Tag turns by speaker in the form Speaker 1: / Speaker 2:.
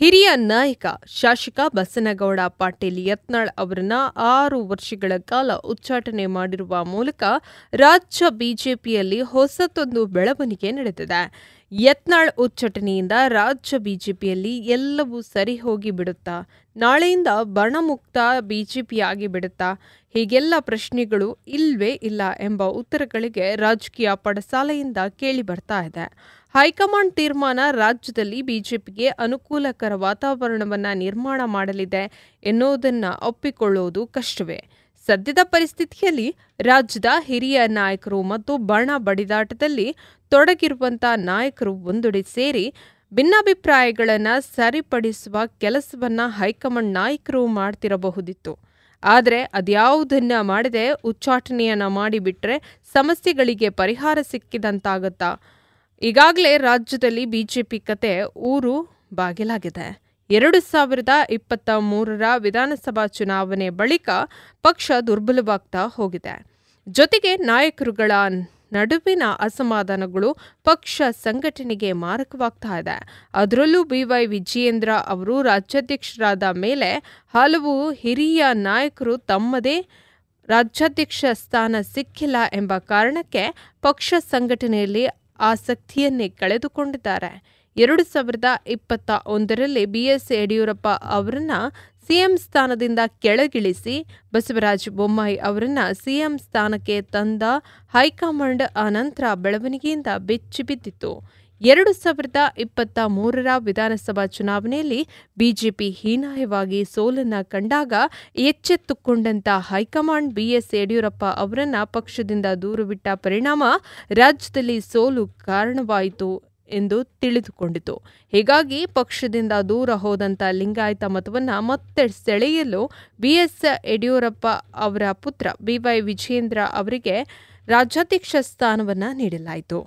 Speaker 1: ಹಿರಿಯ ನಾಯಕ ಶಾಸಕ ಬಸನಗೌಡ ಪಾಟೀಲ್ ಯತ್ನಾಳ್ ಅವರನ್ನ 6 ವರ್ಷಗಳ ಕಾಲ ಉಚ್ಚಾಟನೆ ಮಾಡಿರುವ ಮೂಲಕ ರಾಜ್ಯ ಬಿಜೆಪಿಯಲ್ಲಿ ಹೊಸತೊಂದು ಬೆಳವಣಿಗೆ ನಡೆದಿದೆ. ಯತ್ನಾಳ್ ಉಚ್ಚಾಟನೆಯಿಂದ ರಾಜ್ಯ ಬಿಜೆಪಿಯಲ್ಲಿ ಎಲ್ಲವೂ ಸರಿ ಹೋಗಿ ಬಿಡುತ್ತಾ, ನಾಳೆಯಿಂದ ಬಣಮುಕ್ತ ಬಿಜೆಪಿಯಾಗಿ ಬಿಡುತ್ತಾ, ಹೀಗೆಲ್ಲ ಪ್ರಶ್ನೆಗಳು ಇಲ್ವೇ ಇಲ್ಲ ಎಂಬ ಉತ್ತರಗಳಿಗೆ ರಾಜಕೀಯ ಪಡಸಾಲೆಯಿಂದ ಕೇಳಿ ಬರ್ತಾ ಇದೆ. ಹೈಕಮಾಂಡ್ ತೀರ್ಮಾನ ರಾಜ್ಯದಲ್ಲಿ ಬಿಜೆಪಿಗೆ ಅನುಕೂಲಕರ ವಾತಾವರಣವನ್ನು ನಿರ್ಮಾಣ ಮಾಡಲಿದೆ ಎನ್ನುವುದನ್ನು ಒಪ್ಪಿಕೊಳ್ಳುವುದು ಕಷ್ಟವೇ. ಸದ್ಯದ ಪರಿಸ್ಥಿತಿಯಲ್ಲಿ ರಾಜ್ಯದ ಹಿರಿಯ ನಾಯಕರು ಮತ್ತು ಬಣ ಬಡಿದಾಟದಲ್ಲಿ ತೊಡಗಿರುವಂಥ ನಾಯಕರು ಒಂದೆಡೆ ಸೇರಿ ಭಿನ್ನಾಭಿಪ್ರಾಯಗಳನ್ನು ಸರಿಪಡಿಸುವ ಕೆಲಸವನ್ನು ಹೈಕಮಾಂಡ್ ನಾಯಕರು ಮಾಡ್ತಿರಬಹುದಿತ್ತು. ಆದರೆ ಅದ್ಯಾವುದನ್ನ ಮಾಡದೆ ಉಚ್ಚಾಟನೆಯನ್ನು ಮಾಡಿಬಿಟ್ರೆ ಸಮಸ್ಯೆಗಳಿಗೆ ಪರಿಹಾರ ಸಿಕ್ಕಿದಂತಾಗತ್ತಾ? ಈಗಾಗಲೇ ರಾಜ್ಯದಲ್ಲಿ ಬಿಜೆಪಿ ಕತೆ ಊರು ಬಾಗಿಲಾಗಿದೆ. 2023ರ ವಿಧಾನಸಭಾ ಚುನಾವಣೆ ಬಳಿಕ ಪಕ್ಷ ದುರ್ಬಲವಾಗ್ತಾ ಹೋಗಿದೆ. ಜೊತೆಗೆ ನಾಯಕರುಗಳ ನಡುವಿನ ಅಸಮಾಧಾನಗಳು ಪಕ್ಷ ಸಂಘಟನೆಗೆ ಮಾರಕವಾಗ್ತಾ ಇದೆ. ಅದರಲ್ಲೂ BY ವಿಜಯೇಂದ್ರ ಅವರು ರಾಜ್ಯಾಧ್ಯಕ್ಷರಾದ ಮೇಲೆ ಹಲವು ಹಿರಿಯ ನಾಯಕರು ತಮ್ಮದೇ ರಾಜ್ಯಾಧ್ಯಕ್ಷ ಸ್ಥಾನ ಸಿಕ್ಕಿಲ್ಲ ಎಂಬ ಕಾರಣಕ್ಕೆ ಪಕ್ಷ ಸಂಘಟನೆಯಲ್ಲಿ ಆಸಕ್ತಿಯನ್ನೇ ಕಳೆದುಕೊಂಡಿದ್ದಾರೆ. 2021ರಲ್ಲಿ BS ಯಡಿಯೂರಪ್ಪ ಅವರನ್ನ ಸಿಎಂ ಸ್ಥಾನದಿಂದ ಕೆಳಗಿಳಿಸಿ ಬಸವರಾಜ ಬೊಮ್ಮಾಯಿ ಅವರನ್ನ ಸಿಎಂ ಸ್ಥಾನಕ್ಕೆ ತಂದ ಹೈಕಮಾಂಡ್ ಅನಂತರ ಬೆಳವಣಿಗೆಯಿಂದ ಬೆಚ್ಚಿಬಿದ್ದಿತ್ತು. 2023ರ ವಿಧಾನಸಭಾ ಚುನಾವಣೆಯಲ್ಲಿ ಬಿಜೆಪಿ ಹೀನಾಯವಾಗಿ ಸೋಲನ್ನ ಕಂಡಾಗ ಎಚ್ಚೆತ್ತುಕೊಂಡಂತ ಹೈಕಮಾಂಡ್ BS ಯಡಿಯೂರಪ್ಪ ಅವರನ್ನ ಪಕ್ಷದಿಂದ ದೂರವಿಟ್ಟ ಪರಿಣಾಮ ರಾಜ್ಯದಲ್ಲಿ ಸೋಲು ಕಾರಣವಾಯಿತು ಎಂದು ತಿಳಿದುಕೊಂಡಿತು. ಹೀಗಾಗಿ ಪಕ್ಷದಿಂದ ದೂರ ಹೋದಂಥ ಲಿಂಗಾಯತ ಮತವನ್ನು ಮತ್ತೆ ಸೆಳೆಯಲು BS ಯಡಿಯೂರಪ್ಪ ಅವರ ಪುತ್ರ BY ವಿಜಯೇಂದ್ರ ಅವರಿಗೆ ರಾಜ್ಯಾಧ್ಯಕ್ಷ ಸ್ಥಾನವನ್ನು ನೀಡಲಾಯಿತು.